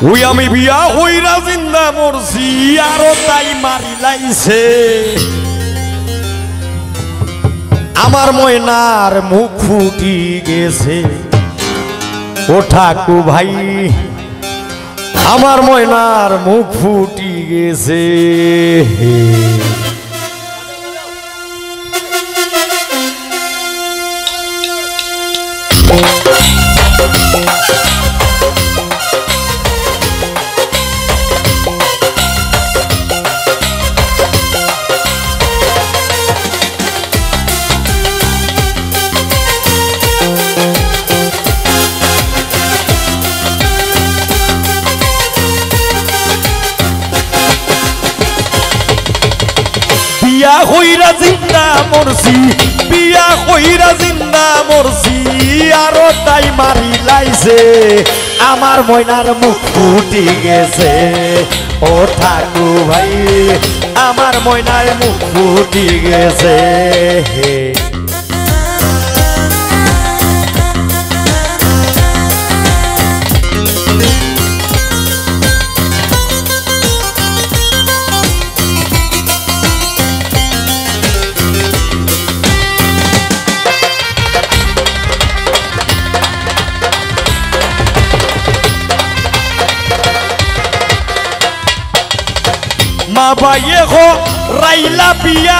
ওই আমি বিয়া হইরা জিন্দা মরছি আরো তাই মারি লাইছে আমার ময়নার মুখ ফুটি গেছে ও ঠাকু ভাই আমার ময়নার মুখ ফুটি গেছে বিয়া হইরা জিন্দা মরছি বিয়া হইরা জিন্দা মরছি আরো তাই মারি লাইছে আমার ময়নার মুখ ফুটি গেছে ও ঠাকু ভাই আমার ময়নার মুখ ফুটি গেছে মা বাইয়ে হো রাইলা পিয়া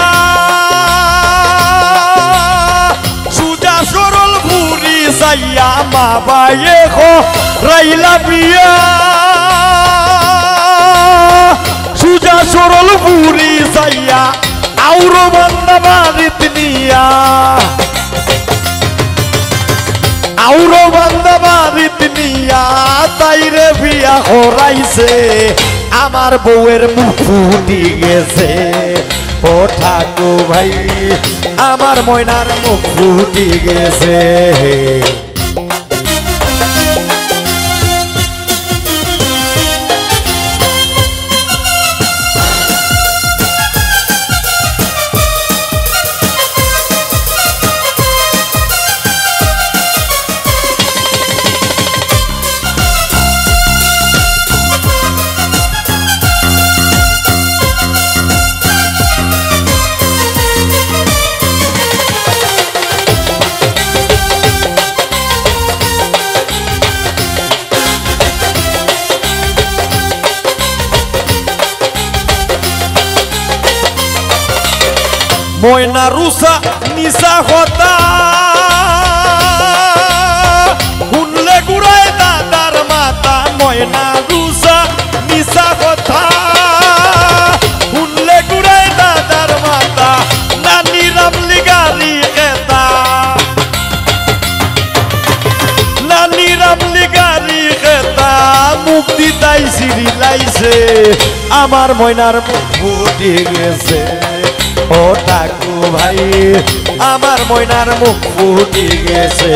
সুজা সরল ভুরি যাইয়া মা বাইয়ে হো রাইলা পিয়া সুজা সরল ভুরি যাইয়া আউরো বান্দা বাড়িত নিয়া আউরো বান্দা বাড়িত নিয়া তাইরে বিয়া হরাইছে আমার বউয়ের মুখ ফুটি গেছে ও ঠাকু ভাই আমার ময়নার মুখ ফুটি গেছে ময়না রুসা নিশা হতা শুনলে গুড়ায় দাদার মাতা ময়না রুসা নিশা কথা শুনলে গুড়ায় দাদার মাতা নানি রামলি গাড়ি খেতা নানি রামলি গাড়ি খেতা মুক্তি তাই সিঁড়ি লাইছে আমার ময়নার মুখ ফুটি গেছে ও ঠাকু ভাই আমার ময়নার মুখ ফুটি গেছে